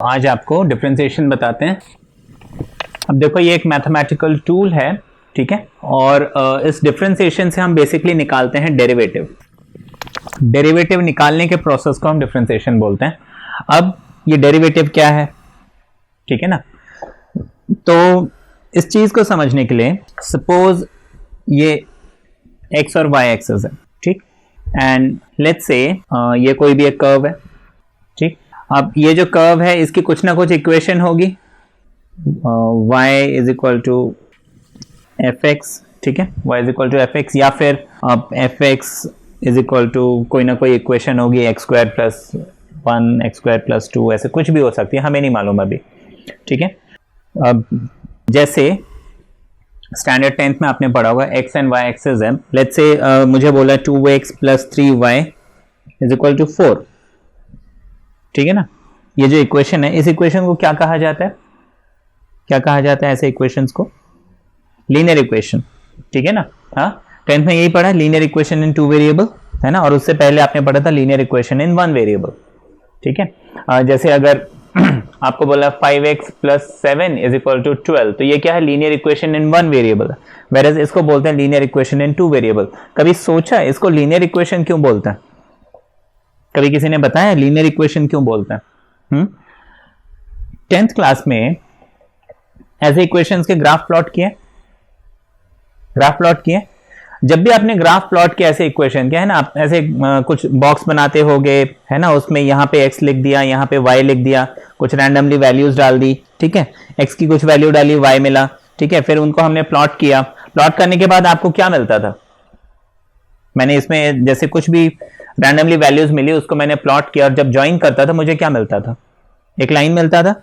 आज आपको डिफरेंशिएशन बताते हैं। अब देखो ये एक मैथमेटिकल टूल है, ठीक है, और इस डिफरेंशिएशन से हम बेसिकली निकालते हैं डेरिवेटिव। डेरिवेटिव निकालने के प्रोसेस को हम डिफरेंशिएशन बोलते हैं। अब ये डेरिवेटिव क्या है, ठीक है ना। तो इस चीज को समझने के लिए सपोज ये x और y एक्सिस है, ठीक, एंड लेट्स से ये कोई भी एक कर्व है, ठीक। अब ये जो कर्व है इसकी कुछ ना कुछ इक्वेशन होगी, y is equal to F X, ठीक है, y is equal to F X, या फिर अब F X is equal to कोई ना कोई इक्वेशन होगी X square plus 1 X square plus 2, ऐसे कुछ भी हो सकती है, हमें नहीं मालूम अभी, ठीक है। अब जैसे स्टैंडर्ड 10th में आपने पढ़ा होगा एक्स एंड वाई एक्सेस है, लेट्स से मुझे बोला 2x plus 3y is equal to 4, ठीक है ना। ये जो इक्वेशन है, इस इक्वेशन को क्या कहा जाता है, क्या कहा जाता है ऐसे इक्वेशंस को? लीनियर इक्वेशन, ठीक है ना। हाँ, 10th में यही पढ़ा, लीनियर इक्वेशन इन 2 वेरिएबल, है ना, और उससे पहले आपने पढ़ा था लीनियर इक्वेशन इन 1 वेरिएबल, ठीक है। जैसे अगर आपको बोला 5x plus 7 is equal to 12, तो ये क्या है, linear equation in 1 variable, whereas इसको बोलते हैं लीनियर इक्वेशन इन 2 वेरिएबल। कभी सोचा इसको लीनियर इक्वेशन क्यों बोलते हैं? कभी किसी ने बताया लीनियर इक्वेशन क्यों बोलते हैं? 10th क्लास में ऐसे इक्वेशंस के ग्राफ प्लॉट किए, ग्राफ प्लॉट किए। जब भी आपने ग्राफ प्लॉट किया ऐसे इक्वेशन के, है ना, आप ऐसे कुछ बॉक्स बनाते होगे, है ना, उसमें यहाँ पे x लिख दिया, यहाँ पे y लिख दिया, कुछ रैंडमली वैल्यूज डाल दी, ठीक है, x की कुछ वैल्यू डाली, y मिला, ठीक है, फिर उनको हमने प्लॉट किया। प्लॉट करने के बाद आपको क्या मिलता था? मैंने इसमें जैसे कुछ भी रैंडमली वैल्यूज मिली, उसको मैंने प्लॉट किया, और जब ज्वाइन करता था मुझे क्या मिलता था? एक लाइन मिलता था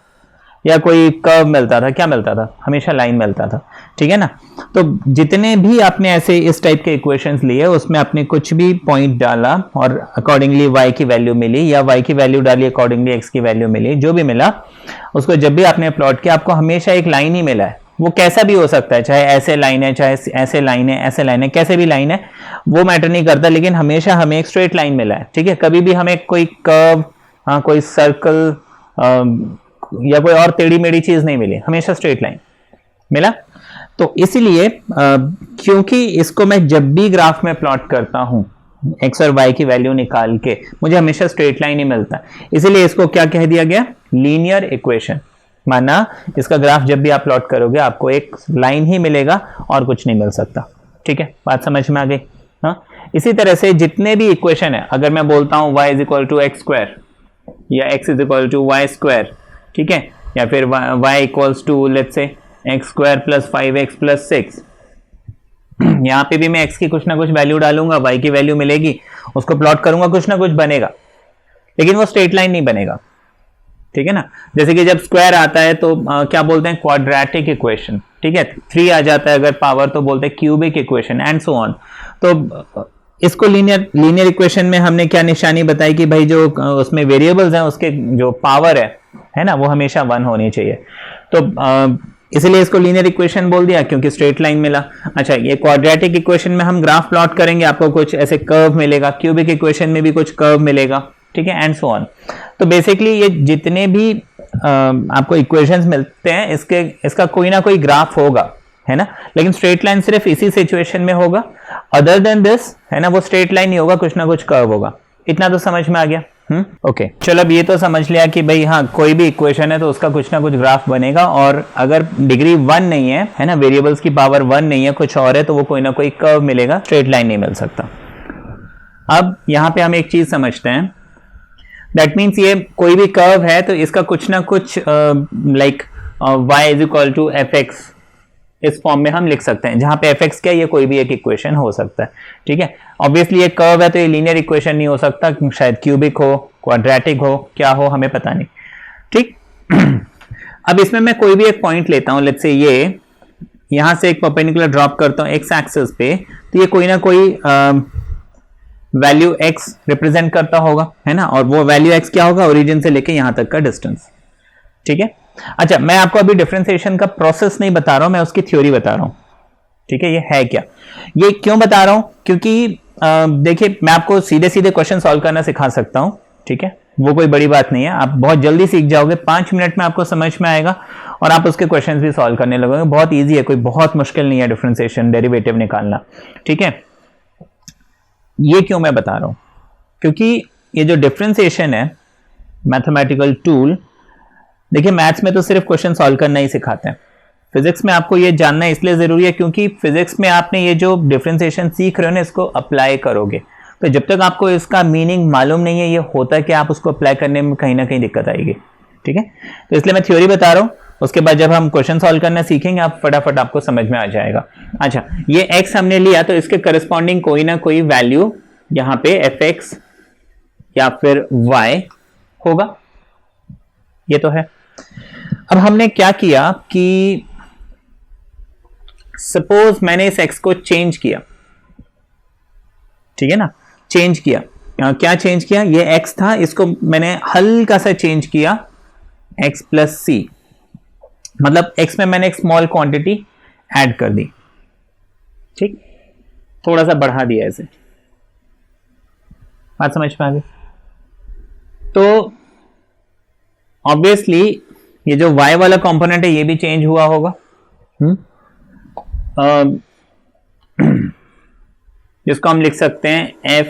या कोई कर्व मिलता था? क्या मिलता था? हमेशा लाइन मिलता था, ठीक है ना। तो जितने भी आपने ऐसे इस टाइप के इक्वेशंस लिए, उसमें आपने कुछ भी पॉइंट डाला और अकॉर्डिंगली y की वैल्यू मिली, या y की वैल्यू डाली अकॉर्डिंगली x की वैल्यू मिली, जो भी मिला उसको जब भी आपने प्लॉट किया, आपको हमेशा एक लाइन ही मिला है। वो कैसा भी हो सकता है, चाहे ऐसे लाइन है, चाहे ऐसे लाइन है, ऐसे लाइन है, कैसे भी लाइन है, वो मैटर नहीं करता, लेकिन हमेशा हमें एक स्ट्रेट लाइन मिला है, ठीक है। कभी भी हमें कोई कर्व, हाँ, कोई सर्कल या कोई और टेढ़ी मेढ़ी चीज नहीं मिली, हमेशा स्ट्रेट लाइन मिला। तो इसीलिए क्योंकि इसको मैं जब भी ग्राफ में प्लॉट करता हूं x और y की वैल्यू निकाल के, मुझे हमेशा स्ट्रेट लाइन ही मिलता है, इसीलिए इसको क्या कह दिया गया? Linear equation. माना इसका ग्राफ जब भी आप प्लॉट करोगे आपको एक लाइन ही मिलेगा और कुछ नहीं मिल सकता, ठीक है। बात समझ में आ गई? हाँ, इसी तरह से जितने भी इक्वेशन है, अगर मैं बोलता हूं y is equal to X square या x is equal to Y square, ठीक है, या फिर y equals to let's say X square plus 5x plus 6, यहाँ पे भी मैं x की कुछ ना कुछ वैल्यू डालूंगा, y की वैल्यू मिलेगी, उसको प्लॉट करूंगा, कुछ ना कुछ बनेगा, लेकिन वो स्ट्रेट लाइन नहीं बनेगा, ठीक है ना। जैसे कि जब स्क्वायर आता है तो क्या बोलते हैं? क्वाड्रेटिक इक्वेशन, ठीक है। 3 आ जाता है अगर पावर तो बोलते हैं cubic equation, and so on. तो इसको लीनियर इक्वेशन में हमने क्या निशानी बताई कि भाई जो उसमें वेरिएबल्स हैं उसके जो पावर है ना, वो हमेशा 1 होनी चाहिए। तो इसलिए इसको लीनियर इक्वेशन बोल दिया क्योंकि स्ट्रेट लाइन मिला। अच्छा, ये क्वाड्रेटिक इक्वेशन में हम ग्राफ प्लॉट करेंगे, आपको कुछ ऐसे कर्व मिलेगा, क्यूबिक इक्वेशन में भी कुछ कर्व मिलेगा, ठीक है, एंड सो ऑन। तो बेसिकली ये जितने भी आपको इक्वेशंस मिलते हैं, इसका कोई ना कोई ग्राफ होगा, है ना, लेकिन स्ट्रेट लाइन सिर्फ इसी सिचुएशन में होगा। अदर देन दिस, है ना, वो स्ट्रेट लाइन नहीं होगा, कुछ ना कुछ कर्व होगा। इतना तो समझ में आ गया? ओके, चलो अब ये तो समझ लिया कि भाई हाँ, कोई भी इक्वेशन है तो उसका कुछ ना कुछ ग्राफ बनेगा, और अगर डिग्री 1 नहीं है ना, वेरिएबल्स की पावर 1 नहीं है, कुछ और है, तो वो कोई ना कोई कर्व मिलेगा, स्ट्रेट लाइन नहीं मिल सकता। अब यहां पे हम एक चीज समझते हैं, दैट मीन्स ये कोई भी कर्व है तो इसका कुछ ना कुछ like y is equal to F X, इस फॉर्म में हम लिख सकते हैं, जहां पे एफ एक्स क्या, ये कोई भी एक इक्वेशन हो सकता है, ठीक है। ऑब्वियसली ये कर्व है तो ये लीनियर इक्वेशन नहीं हो सकता, शायद क्यूबिक हो, क्वाड्रेटिक हो, क्या हो हमें पता नहीं, ठीक। अब इसमें मैं कोई भी एक पॉइंट लेता हूं, लेट्स से ये यहां से एक परपेंडिकुलर ड्रॉप करता हूं एक्स एक्सिस पे, तो ये कोई ना कोई वैल्यू x रिप्रेजेंट करता होगा, है ना, और वो वैल्यू x क्या होगा? ओरिजिन से लेके यहां तक का डिस्टेंस, ठीक है। अच्छा, मैं आपको अभी डिफरेंशिएशन का प्रोसेस नहीं बता रहा हूं, मैं उसकी थ्योरी बता रहा हूं, ठीक है। ये है क्या, ये क्यों बता रहा हूं? क्योंकि देखिए मैं आपको सीधे सीधे क्वेश्चन सॉल्व करना सिखा सकता हूं, ठीक है, वो कोई बड़ी बात नहीं है, आप बहुत जल्दी सीख जाओगे, 5 मिनट में आपको समझ में आएगा और आप उसके क्वेश्चंस भी सॉल्व करने लगोगे। बहुत इजी है, कोई बहुत मुश्किल नहीं है डिफरेंशिएशन डेरिवेटिव निकालना, ठीक है। ये क्यों मैं बता रहा हूं, क्योंकि ये जो डिफरेंशिएशन है मैथमेटिकल टूल, देखिए मैथ्स में तो सिर्फ क्वेश्चन सॉल्व करना ही सिखाते हैं, फिजिक्स में आपको ये जानना इसलिए जरूरी है क्योंकि फिजिक्स में आपने ये जो डिफरेंशिएशन सीख रहे हो ना, इसको अप्लाई करोगे, तो जब तक आपको इसका मीनिंग मालूम नहीं है ये होता है कि आप उसको अप्लाई करने में कहीं ना कहीं दिक्कत आएगी, ठीक है। तो इसलिए मैं थ्योरी बता रहा हूं, उसके बाद जब हम क्वेश्चन सॉल्व करना सीखेंगे आप फटाफट आपको समझ में आ जाएगा। अच्छा, ये x हमने लिया तो इसके करस्पॉन्डिंग कोई ना कोई वैल्यू यहां पे fx या फिर y होगा, ये तो है। अब हमने क्या किया कि सपोज मैंने इस x को चेंज किया, ठीक है ना, चेंज किया, क्या चेंज किया, ये x था, इसको मैंने हल्का सा चेंज किया x प्लस सी, मतलब x में मैंने एक स्मॉल क्वांटिटी ऐड कर दी, ठीक, थोड़ा सा बढ़ा दिया ऐसे, बात समझ में आ गई। तो ऑब्वियसली ये जो y वाला कंपोनेंट है ये भी चेंज हुआ होगा, जिसको हम लिख सकते हैं f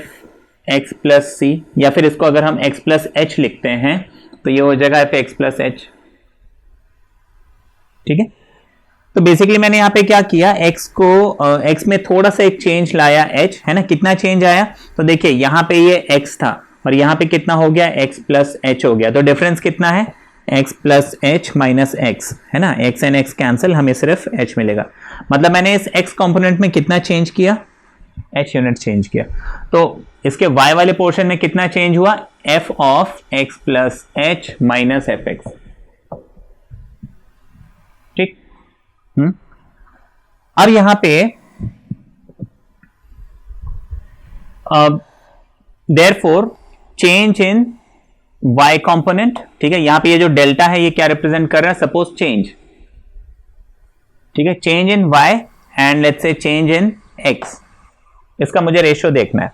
x प्लस सी, या फिर इसको अगर हम x प्लस एच लिखते हैं तो ये हो जाएगा f x प्लस एच, ठीक है। तो बेसिकली मैंने यहां पे क्या किया, x को x में थोड़ा सा एक चेंज लाया, h है ना, कितना चेंज आया, तो देखिए यहां पे ये x था और यहां पे कितना हो गया, x प्लस एच हो गया, तो डिफरेंस कितना है, x plus H minus x, है ना, x एंड x कैंसिल, हमें सिर्फ h मिलेगा, मतलब मैंने इस x कंपोनेंट में कितना चेंज किया, h यूनिट चेंज किया। तो इसके y वाले पोर्शन में कितना चेंज हुआ, f of x plus H minus F X, ठीक। अब यहां पे therefore change in y component, ठीक है, यहां पे ये जो डेल्टा है ये क्या रिप्रेजेंट कर रहा है, सपोज चेंज, ठीक है, change in y and let's say change in x, इसका मुझे रेशियो देखना है।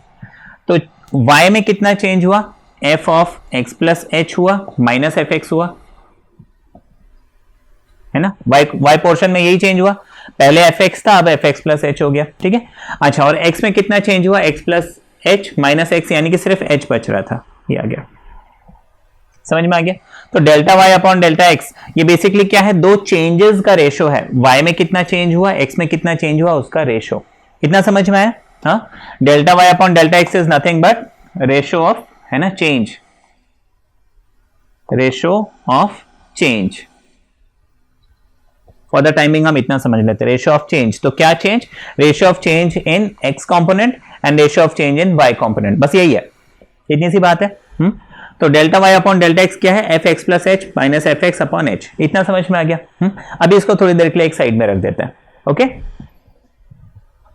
तो y में कितना चेंज हुआ, f of x plus H हुआ माइनस एफ एक्स हुआ, है ना, y पोर्शन में यही चेंज हुआ, पहले एफ एक्स था अब एफ एक्स प्लस एच हो गया, ठीक है। अच्छा, और x में कितना चेंज हुआ, x plus H minus x, यानी कि सिर्फ h बच रहा था, ये आ गया, समझ में आ गया। तो delta y upon delta x ये बेसिकली क्या है, दो चेंजेस का रेशियो है, y में कितना चेंज हुआ, x में कितना चेंज हुआ, उसका रेशियो, इतना समझ में आया। हाँ, delta y upon delta x is nothing but ratio of, है ना, change, ratio of change, for the timing हम इतना समझ लेते हैं, रेशियो ऑफ चेंज। तो क्या change, ratio of change in x component and ratio of change in y component, बस यही है, इतनी सी बात है। तो delta y upon delta x क्या है, F x plus H minus F x upon H, इतना समझ में आ गया। अभी इसको थोड़ी देर के लिए एक साइड में रख देते हैं, ओके।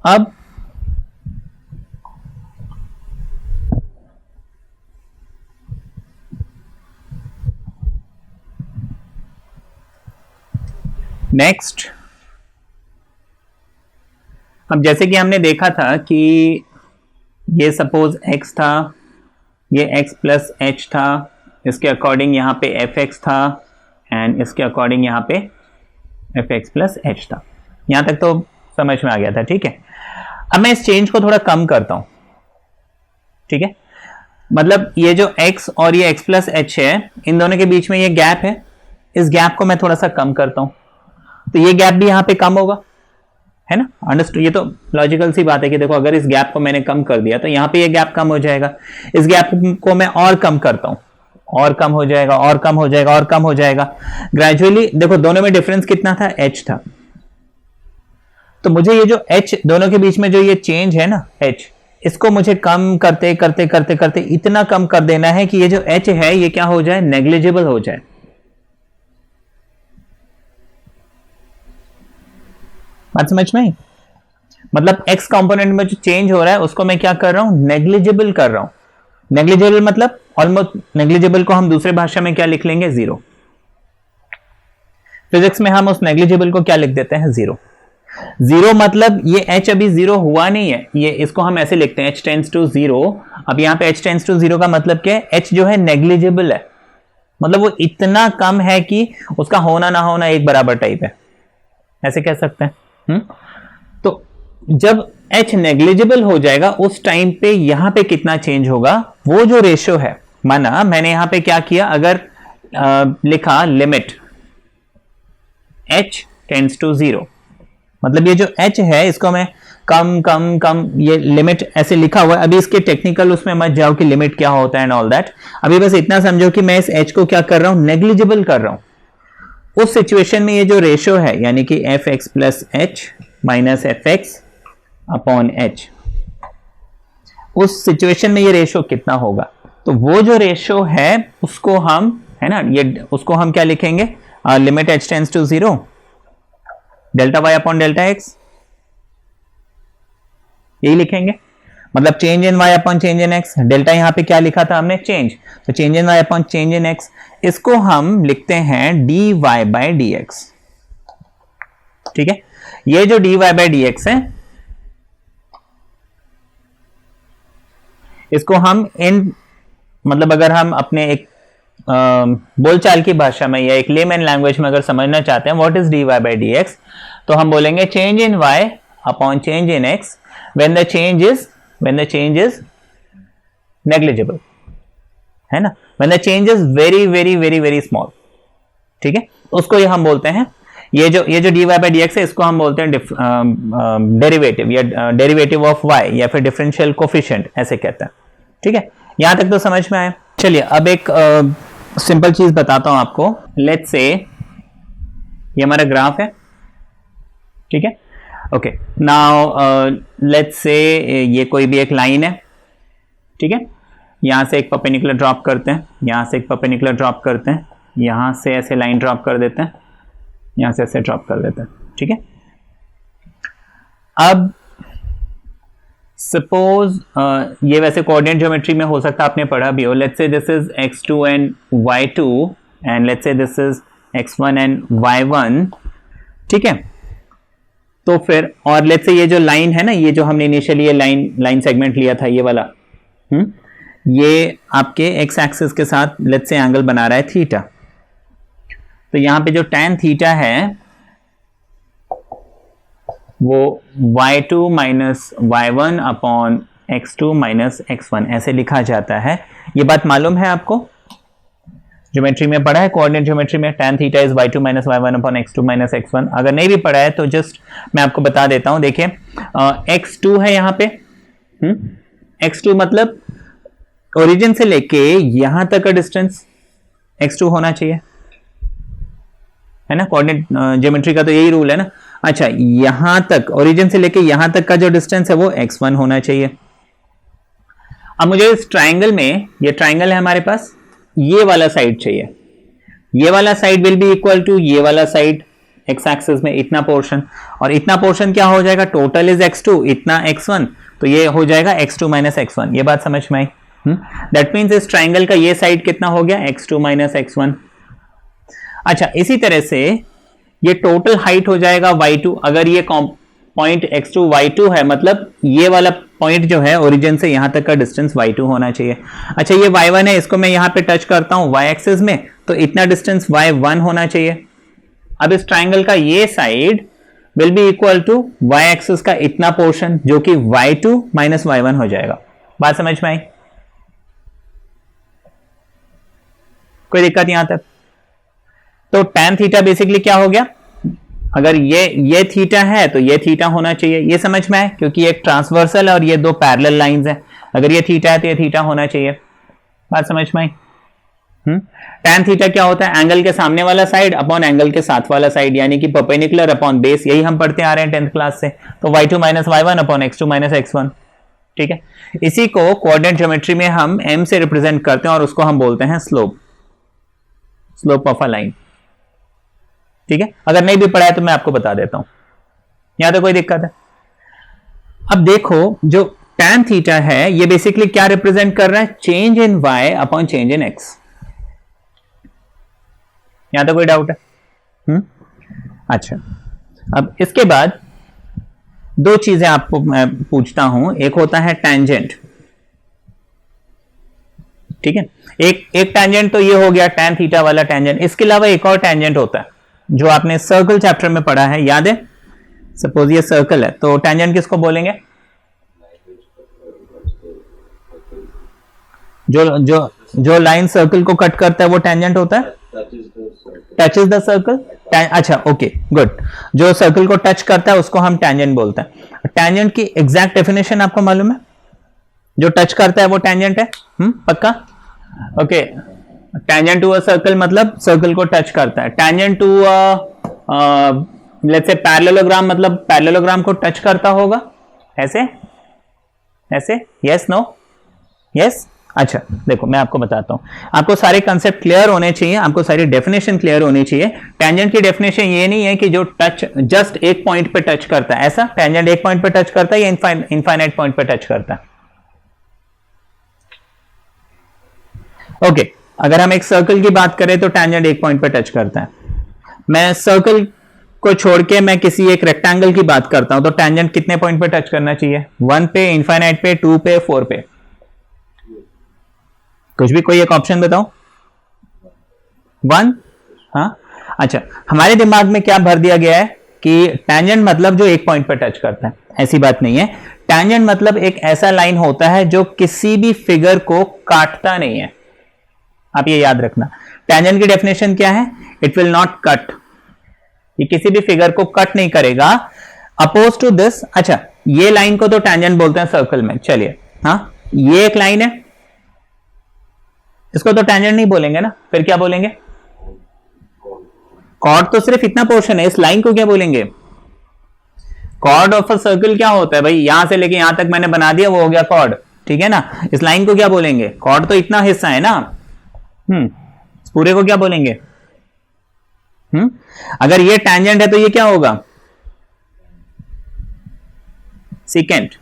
अब नेक्स्ट, अब जैसे कि हमने देखा था कि ये सपोज x था, ये x प्लस एच था, इसके अकॉर्डिंग यहां पे एफ एक्स था एंड इसके अकॉर्डिंग यहां पे एफ एक्स प्लस एच था, यहां तक तो समझ में आ गया था, ठीक है। अब मैं इस चेंज को थोड़ा कम करता हूं, ठीक है, मतलब ये जो x और ये x प्लस एच है, इन दोनों के बीच में ये गैप है, इस गैप को मैं थोड़ा सा कम करता हूं, तो ये गैप भी यहां पे कम होगा, है ना, अंडरस्टूड। ये तो लॉजिकल सी बात है कि देखो अगर इस गैप को मैंने कम कर दिया तो यहां पे ये गैप कम हो जाएगा, इस गैप को मैं और कम करता हूं, और कम हो जाएगा, और कम हो जाएगा, और कम हो जाएगा, ग्रेजुअली देखो दोनों में डिफरेंस कितना था, h था, तो मुझे ये जो h दोनों के बीच में जो ये चेंज है ना h, इसको मुझे कम करते करते करते करते इतना कम कर देना है कि ये जो h है ये क्या हो जाए, नेग्लिजिबल हो जाए। बात समझ में, मतलब x कंपोनेंट में जो चेंज हो रहा है उसको मैं क्या कर रहा हूं, नेग्लिजिबल कर रहा हूं। नेग्लिजिबल मतलब ऑलमोस्ट, नेग्लिजिबल को हम दूसरे भाषा में क्या लिख लेंगे, जीरो। फिजिक्स में हम उस नेग्लिजिबल को क्या लिख देते हैं, जीरो। जीरो मतलब ये h अभी जीरो हुआ नहीं है, ये इसको हम ऐसे लिखते हैं h टेंड्स टू जीरो। अब यहाँ पे h टेंड्स टू जीरो का मतलब क्या है, h जो है नेग्लिजिबल है, मतलब वो इतना कम है कि उसका होना ना होना एक बराबर टाइप है, ऐसे कह सकते हैं। तो जब h नेग्लिजिबल हो जाएगा उस टाइम पे यहां पे कितना चेंज होगा, वो जो रेशियो है, माना मैंने यहां पे क्या किया, अगर लिखा limit h tends to zero, मतलब ये जो h है इसको मैं कम कम कम, ये लिमिट ऐसे लिखा हुआ है। अभी इसके टेक्निकल उसमें मत जाओ कि लिमिट क्या होता है एंड ऑल दैट, अभी बस इतना समझो कि मैं इस h को क्या कर रहा हूं, नेग्लिजिबल कर रहा हूं। उस सिचुएशन में ये जो रेशियो है यानी कि fx plus h minus fx upon h, उस सिचुएशन में ये रेशियो कितना होगा, तो वो जो रेशियो है उसको हम, है ना, ये उसको हम क्या लिखेंगे, limit h tends to zero delta y upon delta x, यही लिखेंगे। मतलब change in y upon change in x, delta यहां पे क्या लिखा था हमने, चेंज, तो change in y upon change in x, इसको हम लिखते हैं dy बाय dx। ठीक है, ये जो dy बाय dx है इसको हम इन, मतलब अगर हम अपने एक बोलचाल की भाषा में या एक लेमैन लैंग्वेज में अगर समझना चाहते हैं what is dy by dx, तो हम बोलेंगे change in y upon change in x when the change is negligible, है ना, when the change is very very very very small। ठीक है, उसको ये हम बोलते हैं, ये जो dy बाय dx है इसको हम बोलते हैं डेरिवेटिव या डेरिवेटिव ऑफ y या फिर डिफरेंशियल कोफिशिएंट, ऐसे कहते हैं। ठीक है, यहां तक तो समझ में आया। चलिए अब एक सिंपल चीज बताता हूं आपको। लेट्स से ये हमारा ग्राफ है, ठीक है, ओके, नाउ लेट्स से ये कोई भी एक लाइन है, ठीक है, यहां से एक परपेंडिकुलर ड्रॉप करते हैं, यहां से एक परपेंडिकुलर ड्रॉप करते हैं, यहां से ऐसे लाइन ड्रॉप कर देते हैं, यहां से ऐसे ड्रॉप कर देते हैं। ठीक है, अब सपोज ये वैसे कोऑर्डिनेट ज्योमेट्री में हो सकता है आपने पढ़ा भी हो। Let's say this is x2 and y2 and let's say this is x1 and y1। ठीक है, तो फिर और लेट्स से ये जो लाइन है ना, ये जो हमने इनिशियली ये लाइन सेगमेंट लिया था, ये वाला, ये आपके x एक्सिस के साथ लेट्स से एंगल बना रहा है थीटा। तो यहां पे जो tan थीटा है वो y2 minus y1 upon x2 minus x1 ऐसे लिखा जाता है। ये बात मालूम है आपको, ज्योमेट्री में पढ़ा है, कोऑर्डिनेट ज्योमेट्री में tan theta is y2 minus y1 upon x2 minus x1। अगर नहीं भी पढ़ा है तो जस्ट मैं आपको बता देता हूं। देखिए x2 है यहाँ पे, x2 मतलब ओरिजिन से लेके यहां तक का डिस्टेंस x2 होना चाहिए, है ना, कोऑर्डिनेट ज्योमेट्री का तो यही रूल है ना। अच्छा, यहां तक ओरिजिन से लेके यहां तक का जो डिस्टेंस है वो x1 होना चाहिए। अब मुझे इस ट्राइंगल में, ये ट्राइंगल है हमारे पास, ये वाला साइड चाहिए, ये वाला side will be equal to ये वाला साइड x एक्सिस में इतना पोर्शन, और इतना पोर्शन क्या हो जाएगा, टोटल इज x2, इतना x1, तो ये हो जाएगा x2 माइनस x1। ये बात समझ में आई? दैट मीन्स इस ट्राइंगल का ये साइड कितना हो गया, x2 माइनस x1। अच्छा, इसी तरह से ये टोटल हाइट हो जाएगा y2। अगर ये पॉइंट x2 y2 है, मतलब ये वाला पॉइंट जो है ओरिजिन से यहां तक का डिस्टेंस y2 होना चाहिए। अच्छा, ये y1 है, इसको मैं यहां पे टच करता हूं y एक्सिस में, तो इतना डिस्टेंस y1 होना चाहिए। अब इस ट्राइंगल का ये side will be equal to y axis का इतना पोर्शन जो कि y2 माइनस y1 हो जाएगा। बात समझ में आई? कोई दिक्कत यहां तक? तो tan थीटा बेसिकली क्या हो गया, अगर ये थीटा है तो ये थीटा होना चाहिए। ये समझ में आए, क्योंकि एक ट्रांसवर्सल और ये दो पैरेलल लाइंस हैं, अगर ये थीटा है तो ये थीटा होना चाहिए। बात समझ में आई? tan थीटा क्या होता है, एंगल के सामने वाला साइड अपॉन एंगल के साथ वाला साइड, यानी कि परपेंडिकुलर अपॉन बेस, यही हम पढ़ते आ रहे हैं 10th क्लास से। तो y2 minus y1 upon x2 minus x1। ठीक है, इसी को कोऑर्डिनेट ज्योमेट्री में हम m से रिप्रेजेंट करते हैं और उसको हम बोलते हैं स्लोप ऑफ अ लाइन। ठीक है, अगर नहीं भी पढ़ा है तो मैं आपको बता देता हूं, यहां तो कोई दिक्कत है? अब देखो, जो tan थीटा है ये बेसिकली क्या रिप्रेजेंट कर रहा है, change in y upon change in x। यहां तो कोई डाउट है? अच्छा, अब इसके बाद दो चीजें आपको मैं पूछता हूं, एक होता है टेंजेंट, ठीक है, एक टेंजेंट तो ये हो गया tan थीटा वाला टेंजेंट। इसके अलावा एक और टेंजेंट होता है जो आपने सर्कल चैप्टर में पढ़ा है, याद है? सपोज ये सर्कल है तो टेंजेंट किसको बोलेंगे? जो लाइन सर्कल को कट करता है वो टेंजेंट होता है, टचेस द सर्कल। अच्छा ओके गुड, जो सर्कल को टच करता है उसको हम टेंजेंट बोलते हैं। टेंजेंट की एग्जैक्ट डेफिनेशन आपको मालूम है? जो टच करता है वो टेंजेंट है, पक्का? Okay, tangent to a circle मतलब सर्कल को टच करता है। Tangent to let's say parallelogram मतलब पैरेललोग्राम को टच करता होगा, ऐसे ऐसे, यस नो यस। अच्छा देखो मैं आपको बताता हूं, आपको सारे कंसेप्ट क्लियर होने चाहिए, आपको सारी डेफिनेशन क्लियर होनी चाहिए। टेंजेंट की डेफिनेशन ये नहीं है कि जो टच जस्ट एक पॉइंट पे टच करता है, ऐसा टेंजेंट एक पॉइंट पे टच करता है या इनफाइनाइट पॉइंट पे टच करता है। ओके, अगर हम एक सर्कल की बात करें तो टेंजेंट एक पॉइंट पे टच करता है। मैं सर्कल को छोड़ के मैं किसी एक रेक्टेंगल की बात करता हूं तो टेंजेंट कितने पॉइंट पे टच करना चाहिए? 1 पे, इनफाइनाइट पे, 2 पे, 4 पे? कुछ भी, कोई एक ऑप्शन बताओ। 1? हाँ अच्छा, हमारे दिमाग में क्या भर दिया गया है कि टेंजेंट मतलब जो एक पॉइंट पे टच करता है, ऐसी बात नहीं है। टेंजेंट मतलब एक ऐसा लाइन होता है जो किसी भी फिगर को काटता नहीं है, आप ये याद रखना। टेंजेंट की डेफिनेशन क्या है? इट विल नॉट कट, ये किसी भी फिगर को कट नहीं करेगा। अपोज टू दिस, अच्छा ये लाइन को तो टेंजेंट बोलते हैं सर्कल में, चलिए हाँ ये एक लाइन है, इसको तो टेंजेंट नहीं बोलेंगे ना, फिर क्या बोलेंगे? कॉर्ड तो सिर्फ इतना पोर्शन है, इस लाइन को क्या बोलेंगे? कॉर्ड ऑफ अ सर्कल क्या होता है भाई? यहां से लेके यहां तक मैंने बना दिया, वो हो गया कॉर्ड, ठीक है ना। इस लाइन को क्या बोलेंगे? कॉर्ड तो इतना हिस्सा है ना, इस पूरे को क्या बोलेंगे? अगर ये टेंजेंट है तो ये क्या होगा? सीकेंट।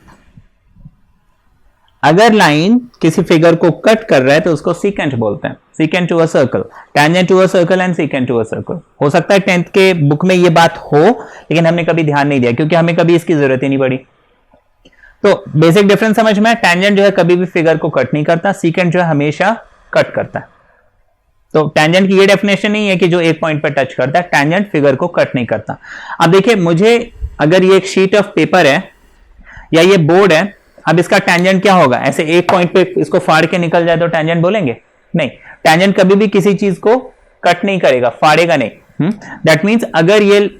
अगर लाइन किसी फिगर को कट कर रहा है तो उसको सीकेंट बोलते हैं, secant to a circle, tangent to a circle and secant to a circle. हो सकता है 10th के बुक में ये बात हो, लेकिन हमने कभी ध्यान नहीं दिया क्योंकि हमें कभी इसकी जरूरत ही नहीं पड़ी। तो बेसिक डिफरेंस समझ में, टेंजेंट जो है कभी भी फिगर को कट नहीं करता, सीकेंट जो है हमेशा कट करता है। तो टेंजेंट की ये डेफिनेशन नहीं है कि जो एक पॉइंट पर टच करता है, टेंजेंट फिगर को कट नहीं करता। अब देखिए, मुझे अगर ये एक शीट ऑफ पेपर है या ये बोर्ड है, अब इसका टेंजेंट क्या होगा? ऐसे एक पॉइंट पे इसको फाड़ के निकल जाए तो टेंजेंट बोलेंगे? नहीं, टेंजेंट कभी भी किसी चीज को कट नहीं करेगा, फाड़ेगा नहीं। दैट मीन्स अगर ये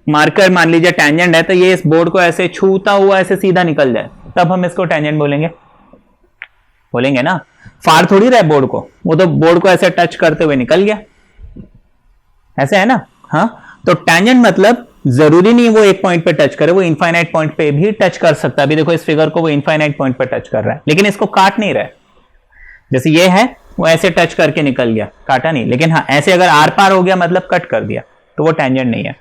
मार्कर मान लीजिए टेंजेंट है तो ये इस बोर्ड को ऐसे छूता हुआ ऐसे सीधा निकल जाए, तब हम इसको टेंजेंट बोलेंगे, बोलेंगे ना। फाड़ थोड़ी रहा है बोर्ड को, वो तो बोर्ड को ऐसे टच करते हुए निकल गया, ऐसे है ना। हाँ, तो टेंजेंट मतलब जरूरी नहीं वो एक पॉइंट पे टच करे, वो इनफाइनाइट पॉइंट पे भी टच कर सकता है। अभी देखो इस फिगर को वो इनफाइनाइट पॉइंट पे टच कर रहा है, लेकिन इसको काट नहीं रहा है। जैसे ये है, वो ऐसे टच करके निकल गया, काटा नहीं। लेकिन हाँ, ऐसे अगर आर पार हो गया मतलब कट कर दिया, तो वो टेंजेंट नहीं है।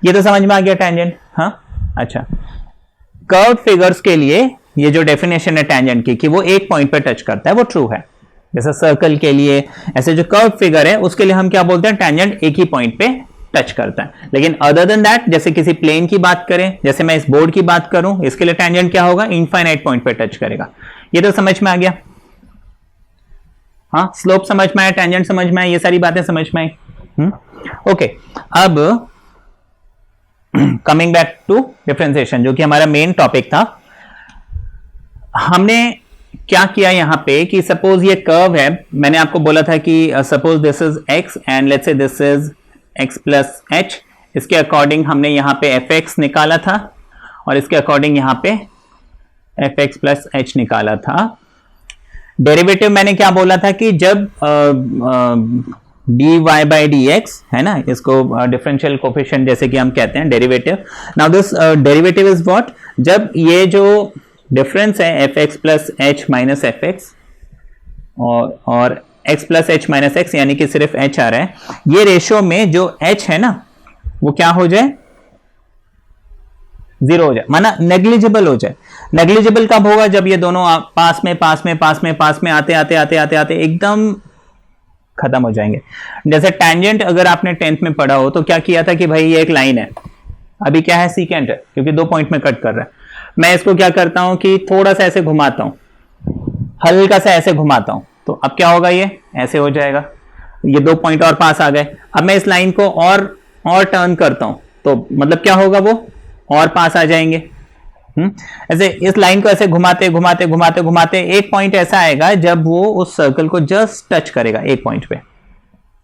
ये तो समझ में आ गया टेंजेंट। हाँ अच्छा, कर्व्ड फिगर्स के लिए ये जो डेफिनेशन है टेंजेंट की कि वो एक पॉइंट पे टच करता है, वो ट्रू है। जैसे सर्कल के लिए, ऐसे जो कर्व फिगर है उसके लिए हम क्या बोलते हैं? टेंजेंट एक ही पॉइंट पे टच करता है। लेकिन अदर देन दैट, जैसे किसी प्लेन की बात करें, जैसे मैं इस बोर्ड की बात करूं, इसके लिए टेंजेंट क्या होगा? इनफाइनाइट पॉइंट पे टच करेगा। ये तो समझ में आ गया। हाँ, स्लोप समझ में आया, टेंजेंट समझ में आई, ये सारी बातें समझ में आई। ओके, अब कमिंग बैक टू डिफरेंशिएशन, जो कि हमारा मेन टॉपिक था। हमने क्या किया यहां पे कि सपोज ये कर्व है, मैंने आपको बोला था कि suppose this is x and let's say this is x plus h। इसके अकॉर्डिंग हमने यहां पे fx निकाला था और इसके अकॉर्डिंग यहां पे fx प्लस h निकाला था। डेरिवेटिव मैंने क्या बोला था कि जब dy बाई dx है ना, इसको डिफरेंशियल कोफिशिएंट जैसे कि हम कहते हैं derivative. Now this derivative is what? जब ये जो डिफरेंस है fx plus h minus fx और x plus h minus x, यानी कि सिर्फ h आ रहा है, ये रेशियो में जो h है ना वो क्या हो जाए? जीरो हो जाए, माना नेग्लिजिबल हो जाए। नेग्लिजिबल कब होगा? जब ये दोनों पास में पास में पास में पास में आते आते आते आते आते एकदम खत्म हो जाएंगे। जैसे टेंजेंट अगर आपने 10th में पढ़ा हो तो क्या किया था कि भाई ये एक लाइन है, अभी क्या है, सीकेंट है, क्योंकि 2 पॉइंट में कट कर रहा है। मैं इसको क्या करता हूं कि थोड़ा सा ऐसे घुमाता हूं, हल्का सा ऐसे घुमाता हूं, तो अब क्या होगा, ये ऐसे हो जाएगा, ये 2 पॉइंट और पास आ गए। अब मैं इस लाइन को और टर्न करता हूं, तो मतलब क्या होगा, वो और पास आ जाएंगे। ऐसे इस लाइन को ऐसे घुमाते घुमाते घुमाते घुमाते एक पॉइंट ऐसा आएगा जब वो उस सर्कल को जस्ट टच करेगा एक पॉइंट पे,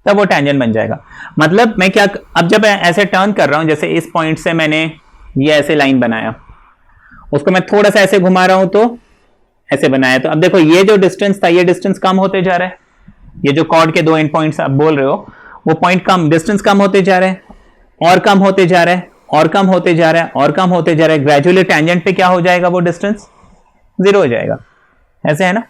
तब वो टेंजेंट बन जाएगा। मतलब मैं क्या, अब जब मैं ऐसे टर्न कर रहा हूं, जैसे इस पॉइंट से मैंने ये ऐसे लाइन बनाया, उसको मैं थोड़ा सा ऐसे घुमा रहा हूं तो ऐसे बनाया, तो अब देखो ये जो डिस्टेंस था, ये डिस्टेंस कम होते जा रहा है। ये जो कॉर्ड के 2 एंड पॉइंट्स आप बोल रहे हो, वो पॉइंट कम, डिस्टेंस कम होते जा रहे हैं, और कम होते जा रहा है, और कम होते जा रहा है, और कम होते जा रहा है। ग्रेजुअली टेंजेंट पे क्या हो जाएगा, वो डिस्टेंस 0 हो जाएगा। ऐसे है ना।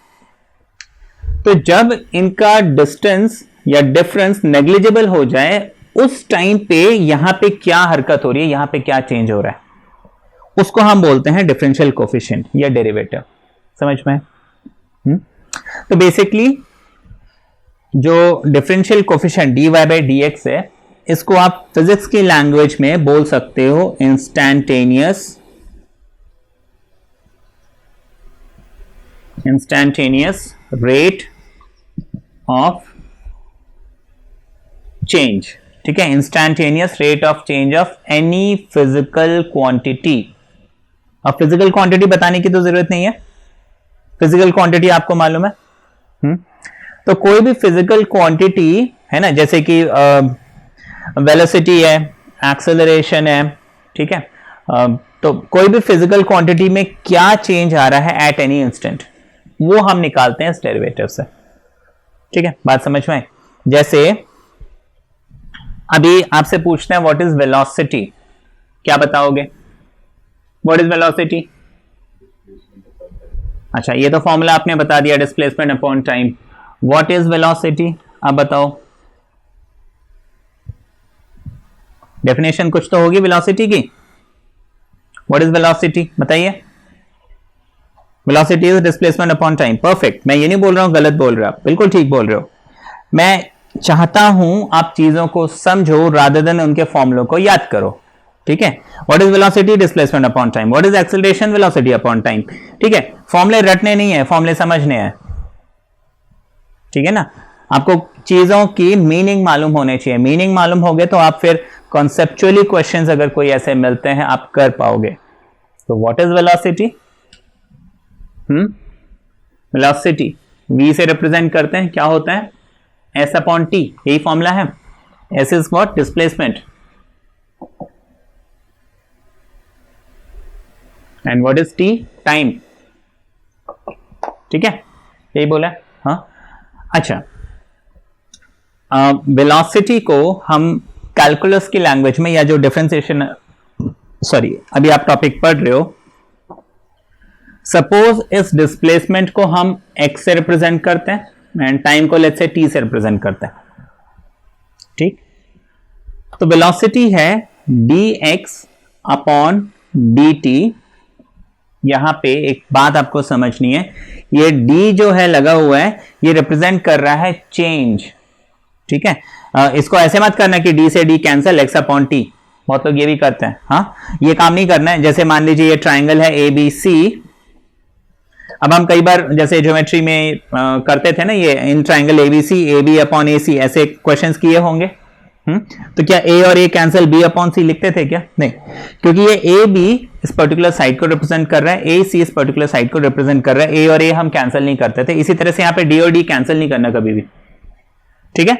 तो जब इनका डिस्टेंस या डिफरेंस नेग्लिजिबल हो जाए, उस टाइम पे यहां पे क्या हरकत हो रही है, यहां पे क्या चेंज हो रहा है, उसको हम बोलते हैं डिफरेंशियल कोफिशिएंट या डेरिवेटिव। समझ में? तो बेसिकली जो differential coefficient dy by dx है, इसको आप फिजिक्स की लैंग्वेज में बोल सकते हो इंस्टैंटेनियस रेट ऑफ चेंज। ठीक है, instantaneous rate of change of any physical quantity. अब फिजिकल क्वांटिटी बताने की तो जरूरत नहीं है, फिजिकल क्वांटिटी आपको मालूम है। तो कोई भी फिजिकल क्वांटिटी है ना, जैसे कि वेलोसिटी है, एक्सेलरेशन है, ठीक है, तो कोई भी फिजिकल क्वांटिटी में क्या चेंज आ रहा है एट एनी इंस्टेंट, वो हम निकालते हैं इस डेरिवेटिव से। ठीक है, बात समझ में? जैसे अभी आपसे पूछते हैं व्हाट इज वेलोसिटी, क्या बताओगे? What is velocity? अच्छा, ये तो फॉर्मूला आपने बता दिया, displacement upon time. What is velocity, आप बताओ। डेफिनेशन कुछ तो होगी वेलोसिटी की। व्हाट इज वेलोसिटी, बताइए। Velocity is displacement upon time. Perfect. मैं ये नहीं बोल रहा हूं गलत बोल रहे हो आप, बिल्कुल ठीक बोल रहे हो। मैं चाहता हूं आप चीजों को समझो रादर देन उनके फॉर्मूलों को याद करो। ठीक है, what is velocity, displacement upon time. What is acceleration, velocity upon time. ठीक है, फॉर्मूले रटने नहीं है, फॉर्मूले समझने हैं। ठीक है ना, आपको चीजों की मीनिंग मालूम होने चाहिए। मीनिंग मालूम हो गए तो आप फिर कॉन्सेप्चुअली क्वेश्चंस अगर कोई ऐसे मिलते हैं आप कर पाओगे। तो what is velocity? Velocity v से रिप्रेजेंट करते हैं, क्या होता है, s अपॉन t, यही फॉर्मूला है। s is what, displacement, and what is t, time. ठीक है, यही बोला है। हाँ, अच्छा, वेलोसिटी को हम कैलकुलस की लैंग्वेज में, या जो डिफरेंशिएशन, सॉरी अभी आप टॉपिक पढ़ रहे हो, सपोज इस डिस्प्लेसमेंट को हम x से रिप्रेजेंट करते हैं एंड टाइम को लेट्स से t से रिप्रेजेंट करते हैं। ठीक, तो वेलोसिटी है dx अपॉन dt। यहां पे एक बात आपको समझनी है, ये d जो है लगा हुआ है, ये रिप्रेजेंट कर रहा है चेंज। ठीक है, इसको ऐसे मत करना कि d से d cancel, x upon t। बहुत लोग ये भी करते हैं। हाँ, ये काम नहीं करना है। जैसे मान लीजिए ये ट्राइंगल है ABC। अब हम कई बार जैसे ज्योमेट्री में करते थे ना, ये in triangle ABC, AB upon AC, ऐसे क्वेश्चंस किए होंगे। तो क्या A और A cancel, B upon C लिखते थे क्या? नहीं, क्योंकि ये AB इस पर्टिकुलर साइड को रिप्रेजेंट कर रहा है, AC इस पर्टिकुलर साइड को रिप्रेजेंट कर रहा है। A और A हम कैंसिल नहीं करते थे। इसी तरह से यहाँ पे D और D कैंसिल नहीं करना कभी भी। ठीक है,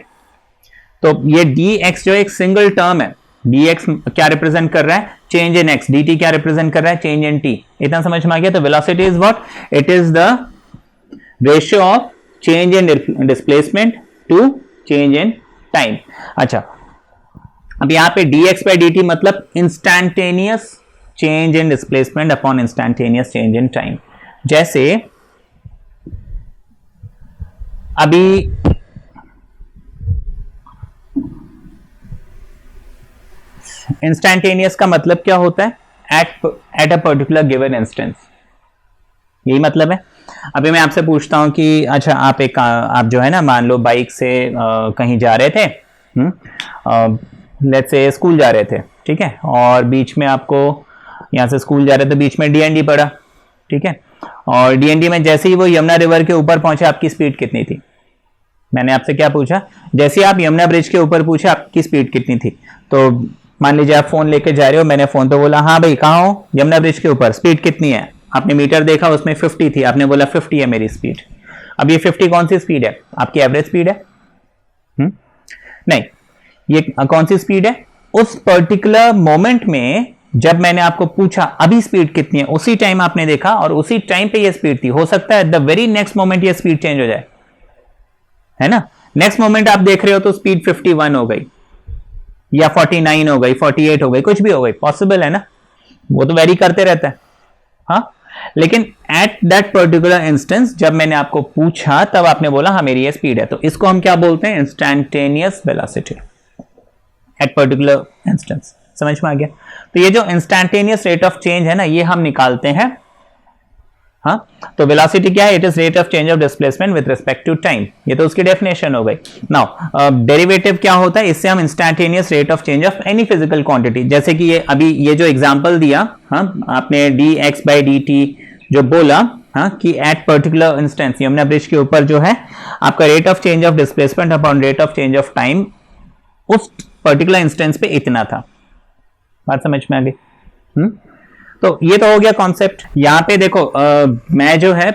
तो ये dx जो एक सिंगल टर्म है, dx क्या रिप्रेजेंट कर रहा है, चेंज इन x, dt क्या रिप्रेजेंट कर रहा है, चेंज इन t। इतना समझ में आ गया? तो velocity is what, it is the ratio of change in displacement to change in time. अच्छा, अब यहां पे dx बाई dt मतलब instantaneous change in displacement upon instantaneous change in time. जैसे अभी इंस्टैंटेनियस का मतलब क्या होता है, at a particular given instance, यही मतलब है। अभी मैं आपसे पूछता हूं कि अच्छा आप जो है ना, मान लो बाइक से कहीं जा रहे थे, लेट्स से स्कूल जा रहे थे। ठीक है, और बीच में आपको यहाँ से स्कूल जा रहे तो बीच में डीएनडी पड़ा, ठीक है, और डीएनडी में जैसे ही वो यमुना रिवर के ऊपर पहुंचे आपकी स्पीड कितनी थी? मैंने आपसे क्या पूछा? जैसे आप यमुना ब्रिज के ऊपर पूछे आपकी स्पीड कितनी थी, तो मान लीजिए आप फोन लेके जा रहे हो, मैंने फोन पे बोला हाँ भाई कहाँ हो? यमुना ब्रिज के ऊपर, स्पीड कितनी है? आपने मीटर देखा उसमें 50 थी, आपने बोला 50 है मेरी स्पीड। अब ये 50 कौन सी स्पीड है? आपकी एवरेज स्पीड है? नहीं, ये कौन सी स्पीड है? उस पर्टिकुलर मोमेंट में जब मैंने आपको पूछा अभी स्पीड कितनी है, उसी टाइम आपने देखा और उसी टाइम पे ये स्पीड थी। हो सकता है द वेरी नेक्स्ट मोमेंट ये स्पीड चेंज हो जाए, है ना? नेक्स्ट मोमेंट आप देख रहे हो तो स्पीड 51 हो गई या 49 हो गई, 48 हो गई, कुछ भी हो गई, पॉसिबल है ना, वो तो वेरी करते रहता है। हाँ, लेकिन एट दैट पर्टिकुलर इंस्टेंस जब मैंने आपको पूछा तब आपने बोला हाँ मेरी ये स्पीड है, तो इसको हम क्या बोलते हैं? Instantaneous velocity at particular instance. समझ में आ गया? तो ये जो इंस्टैंटेनियस रेट ऑफ चेंज है ना, ये हम निकालते हैं। हाँ, तो वेलोसिटी क्या है? It is rate of change of displacement with respect to time. ये तो उसकी डेफिनेशन हो गई। नाउ डेरिवेटिव क्या होता है? इससे हम instantaneous rate of change of any physical quantity, जैसे कि ये अभी ये जो एग्जांपल दिया, हाँ, आपने dx by dt जो बोला, हाँ, कि at particular instance Yamuna bridge के ऊपर जो है आपका rate of change of displacement upon rate of change of time उस पर्टिकुलर इंस्टेंस पे इतना था। बात समझ में आ गई? तो ये तो हो गया कॉन्सेप्ट। यहां पे देखो मैं जो है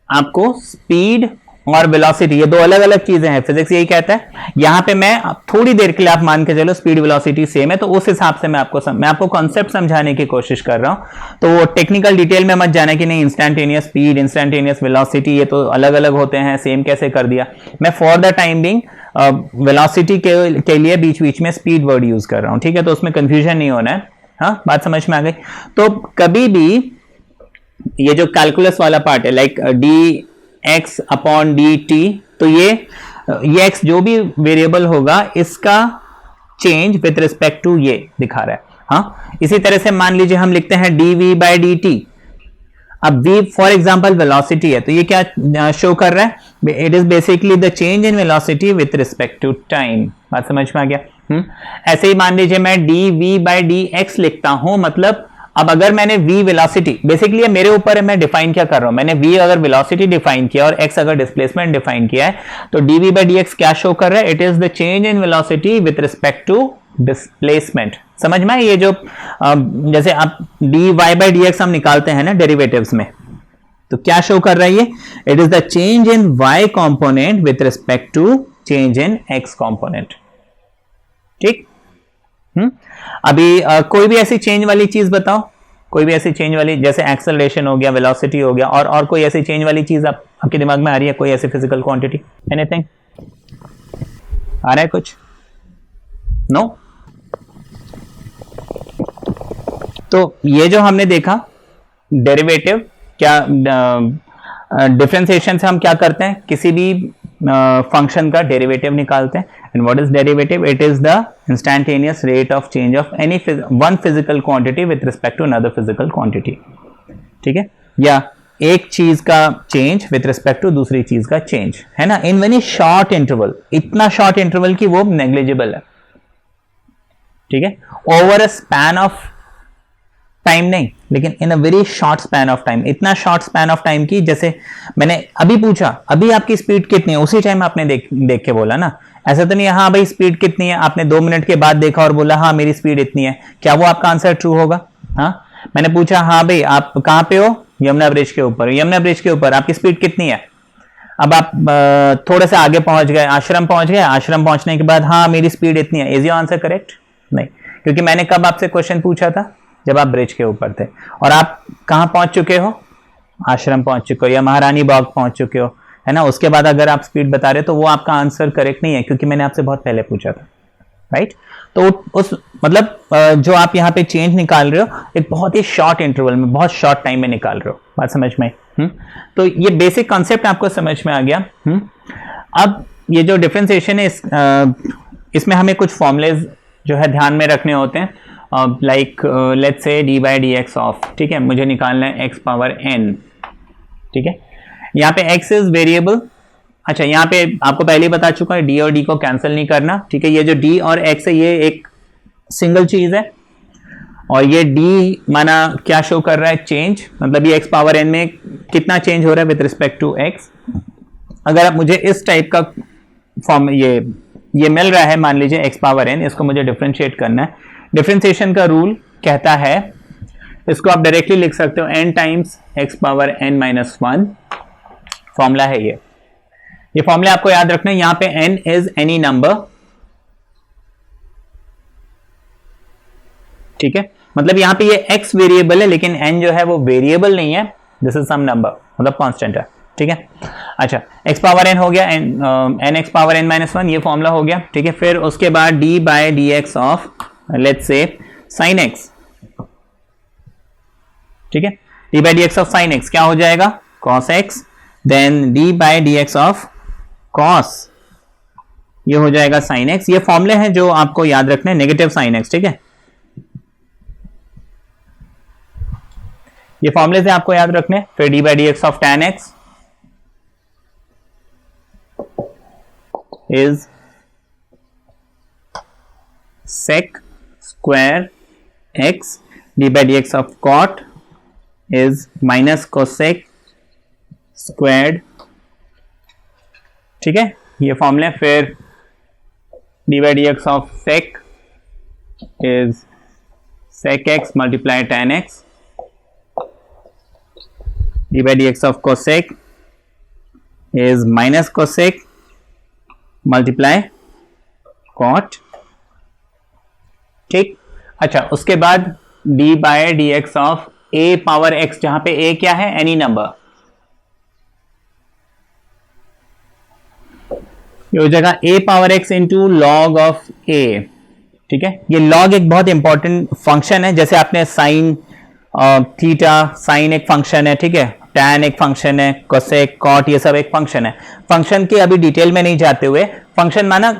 आपको स्पीड और वेलोसिटी, ये दो अलग अलग चीजें हैं, फिजिक्स यही कहता है। यहां पे मैं थोड़ी देर के लिए आप मान के चलो स्पीड वेलोसिटी सेम है, तो उस हिसाब से मैं आपको कॉन्सेप्ट समझाने की कोशिश कर रहा हूं। तो वो टेक्निकल डिटेल में मत जाना कि नहीं इंस्टैंटेनियस स्पीड, इंस्टैंटेनियस वेलोसिटी ये तो अलग अलग होते हैं, सेम कैसे कर दिया। मैं for the time being velocity के लिए बीच बीच में स्पीड वर्ड यूज कर रहा हूं, ठीक है, तो उसमें कंफ्यूजन नहीं होना है। हाँ, बात समझ में आ गई? तो कभी भी ये जो कैलकुलस वाला पार्ट है, like D x upon D T, तो ये एक्स जो भी वेरिएबल होगा इसका चेंज विथ रिस्पेक्ट टू ये दिखा रहा है। हाँ, इसी तरह से मान लीजिए हम लिखते हैं D V by D T. अब v फॉर एग्जांपल वेलोसिटी है, तो ये क्या शो कर रहा है? It is basically the change in velocity with respect to time. बात समझ में आ गया? ऐसे ही मान लीजिए मैं D V by D X लिखता हूं, मतलब अब अगर मैंने v वेलोसिटी, बेसिकली मेरे ऊपर है मैं डिफाइन क्या कर रहा हूं, मैंने v अगर वेलोसिटी डिफाइन किया और x अगर डिस्प्लेसमेंट डिफाइन किया है, तो dv by dx क्या शो कर रहा है? It is the change in velocity with respect to displacement. समझ में? ये जो जैसे आप dy by dx हम निकालते हैं ना डेरिवेटिव्स में, तो क्या शो कर रहा है ये? It is the change in y component with respect to change in x component. ठीक, अभी कोई भी ऐसी चेंज वाली चीज बताओ, कोई भी ऐसी चेंज वाली, जैसे एक्सेलरेशन हो गया, वेलोसिटी हो गया, और कोई ऐसी चेंज वाली चीज आपके दिमाग में आ रही है? कोई ऐसी फिजिकल क्वांटिटी, एनीथिंग आ रहा है कुछ? नो? तो ये जो हमने देखा डेरिवेटिव, क्या डिफरेंशिएशन से हम क्या करते हैं? किसी भी फंक्शन का डेरिवेटिव निकालते हैं। And what is derivative? It is the instantaneous rate of change of any one physical quantity with respect to another physical quantity. ठीक है, या एक चीज का चेंज विथ रिस्पेक्ट टू दूसरी चीज का चेंज, है ना, इन वेरी शॉर्ट इंटरवल, इतना शॉर्ट इंटरवल कि वो नेग्लिजिबल है। ठीक है, over a span of time नहीं, लेकिन in a very short span of time, इतना शॉर्ट स्पैन ऑफ टाइम की, जैसे मैंने अभी पूछा अभी आपकी स्पीड कितनी है, उसी टाइम आपने देख के बोला ना। ऐसा तो नहीं है हाँ भाई स्पीड कितनी है, आपने 2 मिनट के बाद देखा और बोला हाँ मेरी स्पीड इतनी है, क्या वो आपका आंसर ट्रू होगा? हाँ, मैंने पूछा हाँ भाई आप कहां पे हो? यमुना ब्रिज के ऊपर। यमुना ब्रिज के ऊपर आपकी स्पीड कितनी है? अब आप थोड़े से आगे पहुंच गए, आश्रम पहुंच गए, आश्रम पहुंचने के बाद हाँ मेरी स्पीड इतनी है। Is your answer correct? नहीं, क्योंकि मैंने कब आपसे क्वेश्चन पूछा था? जब आप ब्रिज के ऊपर थे। और आप कहां पहुंच चुके हो? आश्रम पहुंच चुके हो या महारानी बाग पहुंच चुके हो, है ना। उसके बाद अगर आप स्पीड बता रहे हो तो वो आपका आंसर करेक्ट नहीं है, क्योंकि मैंने आपसे बहुत पहले पूछा था, राइट। तो उस मतलब जो आप यहाँ पे चेंज निकाल रहे हो एक बहुत ही शॉर्ट इंटरवल में, बहुत शॉर्ट टाइम में निकाल रहे हो। बात समझ में? तो ये बेसिक कॉन्सेप्ट आपको समझ में आ गया। अब ये जो डिफरेंशिएशन है इसमें हमें कुछ फॉर्मूलेज जो है ध्यान में रखने होते हैं। Like let's say D by D x of, ठीक है, मुझे निकालना है एक्स पावर एन। ठीक है, यहाँ पे एक्स इज वेरिएबल। अच्छा, यहाँ पे आपको पहले ही बता चुका है डी और डी को कैंसिल नहीं करना। ठीक है, ये जो डी और एक्स है ये एक सिंगल चीज है, और ये डी माना क्या शो कर रहा है, चेंज, मतलब ये एक्स पावर एन में कितना चेंज हो रहा है विद रिस्पेक्ट टू एक्स। अगर आप मुझे इस टाइप का फॉर्म ये मिल रहा है, मान लीजिए एक्स पावर एन, इसको मुझे डिफरेंशिएट करना है। डिफरेंशिएशन का रूल कहता है, इसको आप डायरेक्टली लिख सकते हो N times X power N minus one, formula है ये फॉर्मूला आपको याद रखना है। यहां पे n इज एनी नंबर, ठीक है, मतलब यहां पे ये x वेरिएबल है लेकिन n जो है वो वेरिएबल नहीं है, दिस इज सम नंबर, मतलब कांस्टेंट है, ठीक है। अच्छा, x पावर n हो गया, n x power n minus one, ये फॉर्मूला हो गया, ठीक है। फिर उसके बाद d by D x of let's say sine x, ठीक है, d by D x of sine x क्या हो जाएगा, cos x, then d by D x of cos, ये हो जाएगा sin x। ये फॉर्मूले हैं जो आपको याद रखने हैं, नेगेटिव sin x, ठीक है, ये फॉर्मूले से आपको याद रखने। फिर d by D x of tan x is sec square x, d by D x of cot is minus cosec squared, ठीक है, ये फॉर्मूले। फिर d by D x of sec is sec x multiply tan x, d by dx of cosec is minus cosec multiply cot, ठीक। अच्छा, उसके बाद d by dx of a power x, जहां पे a क्या है, एनी नंबर, ये हो जाएगा a power x into log of a, ठीक है। ये लॉग एक बहुत इंपॉर्टेंट फंक्शन है, जैसे आपने साइन थीटा, साइन एक फंक्शन है, ठीक है, टैन एक फंक्शन है, कोसेक, कॉट, ये सब एक फंक्शन है। फंक्शन के अभी डिटेल में नहीं जाते हुए, फंक्शन माना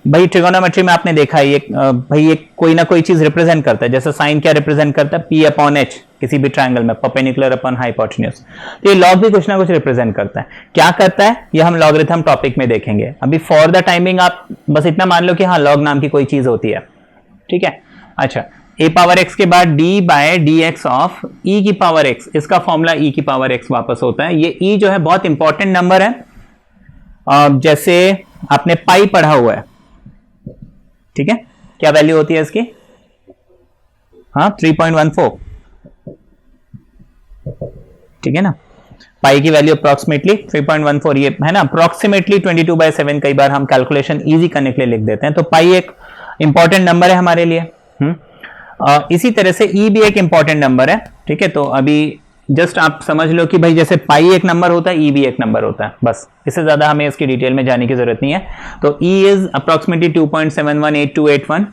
भाई ट्रिगोनोमेट्री में आपने देखा है, भाई ये कोई ना कोई चीज रिप्रेजेंट करता है, जैसे साइन क्या रिप्रेजेंट करता है, पी अपॉन एच किसी भी ट्रायंगल में, परपेंडिकुलर अपॉन हाइपोटेन्यूज, तो ये लॉग भी कुछ ना कुछ रिप्रेजेंट करता है। क्या करता है ये हम लॉगरिथम टॉपिक में देखेंगे। अभी फॉर द टाइमिंग आप बस इतना मान लो कि हाँ लॉग नाम की कोई चीज होती है, ठीक है। अच्छा, a पावर x के बाद d by D x of e की पावर x, इसका फॉर्मूला e की पावर x वापस होता है। ये e जो है बहुत इंपॉर्टेंट नंबर है, जैसे आपने पाई पढ़ा हुआ है, ठीक है, क्या वैल्यू होती है इसकी, हाँ 3.14, ठीक है ना, पाई की वैल्यू अप्रोक्सीमेटली 3.14, ये है ना, अप्रोक्सीमेटली 22/7 कई बार हम कैलकुलेशन इजी करने के लिए लिख देते हैं, तो पाई एक इंपॉर्टेंट नंबर है हमारे लिए। इसी तरह से e भी एक इंपॉर्टेंट नंबर है, ठीक है। तो अभी जस्ट आप समझ लो कि भाई जैसे पाई एक नंबर होता है, e भी एक नंबर होता है, बस इससे ज्यादा हमें इसकी डिटेल में जाने की जरूरत नहीं है। तो e इज अप्रोक्सीमेटली 2.718281,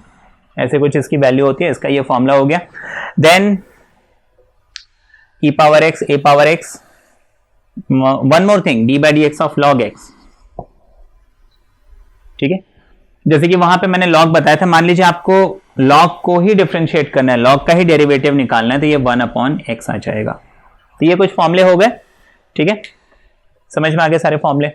ऐसे कुछ इसकी वैल्यू होती है, इसका ये फॉर्मूला हो गया। Then e power x, a power x, one more thing, d by D x of log x, ठीक है। जैसे कि वहां पे मैंने लॉग बताया था, मान लीजिए आपको लॉग को ही डिफरेंशिएट करना है, लॉग का ही डेरिवेटिव निकालना है, तो ये 1/x आ जाएगा। तो ये कुछ फॉर्मूले हो गए, ठीक है, समझ में आ गए सारे फॉर्मूले।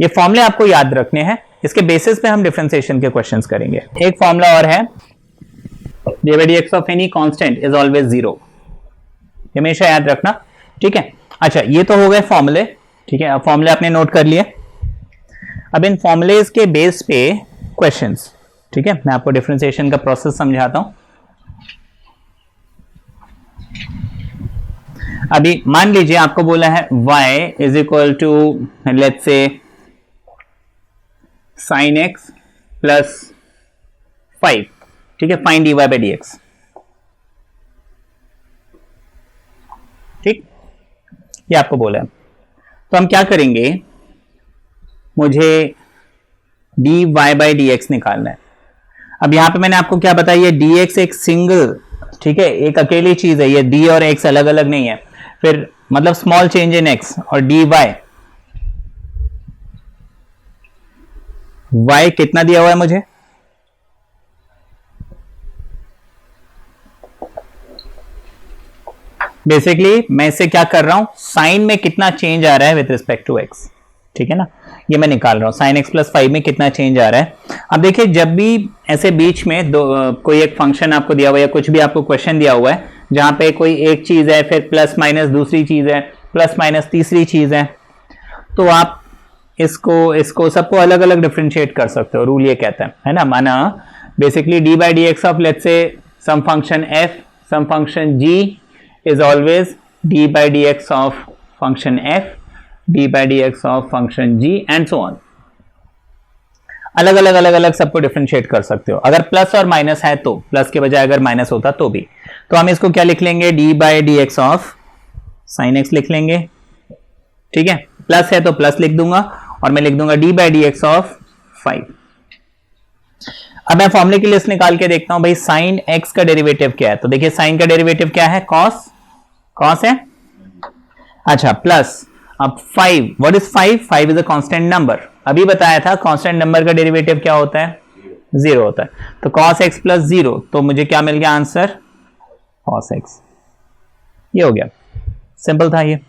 ये फॉर्मूले आपको याद रखने हैं, इसके बेसिस पे हम डिफरेंशिएशन के क्वेश्चंस करेंगे। एक फॉर्मूला और है, d by dx of any constant is always 0, हमेशा याद रखना, ठीक है। अच्छा, ये तो हो गए फॉर्मूले, ठीक है, अब फॉर्मूले आपने नोट कर लिए। अब इन फॉर्मूलेज के बेस पे क्वेश्चंस, ठीक है, मैं आपको डिफरेंशिएशन का प्रोसेस समझाता हूं। अभी मान लीजिए आपको बोला है y is equal to let's say sine x plus 5, ठीक है, find dy by D x, ठीक, ये आपको बोला है। तो हम क्या करेंगे, मुझे dy बाई डी एक्स निकालना है। अब यहां पे मैंने आपको क्या बताया, dx एक सिंगल, ठीक है, एक अकेली चीज है, ये d और x अलग अलग नहीं है, फिर मतलब स्मॉल चेंज इन x, और dy y कितना दिया हुआ है मुझे, बेसिकली मैं इससे क्या कर रहा हूं, साइन में कितना चेंज आ रहा है विद रिस्पेक्ट टू x, ठीक है ना, ये मैं निकाल रहा हूँ sin x प्लस 5 में कितना चेंज आ रहा है। अब देखिए जब भी ऐसे बीच में कोई एक फंक्शन आपको दिया हुआ है या कुछ भी आपको क्वेश्चन दिया हुआ है जहां पे कोई एक चीज है, फिर प्लस माइनस दूसरी चीज है, प्लस माइनस तीसरी चीज है, तो आप इसको सबको अलग अलग डिफरेंशिएट कर सकते हो। रूल ये कहता है ना, माना basically d by D x of let's say some function f some function g is always d by D x of function f d by D x of function g and so on. अलग अलग सबको differentiate कर सकते हो। अगर plus और minus है तो, प्लस के बजाय अगर माइनस होता तो भी, तो हम इसको क्या लिख लेंगे, D by D x of sine x लिख लेंगे। ठीक है, प्लस है तो प्लस लिख दूंगा और मैं लिख दूंगा D by D x of 5। अब मैं फॉर्मूले की लिस्ट निकाल के देखता हूं भाई साइन एक्स का डेरिवेटिव क्या है। तो देखिए साइन का डेरिवेटिव क्या है, कॉस, कॉस है, अच्छा प्लस अब 5, what is 5, 5 is a constant number. अभी बताया था कांस्टेंट नंबर का डेरिवेटिव क्या होता है, 0 होता है। तो cos x प्लस 0, तो मुझे क्या मिल गया आंसर, cos x। ये हो गया, सिंपल था ये।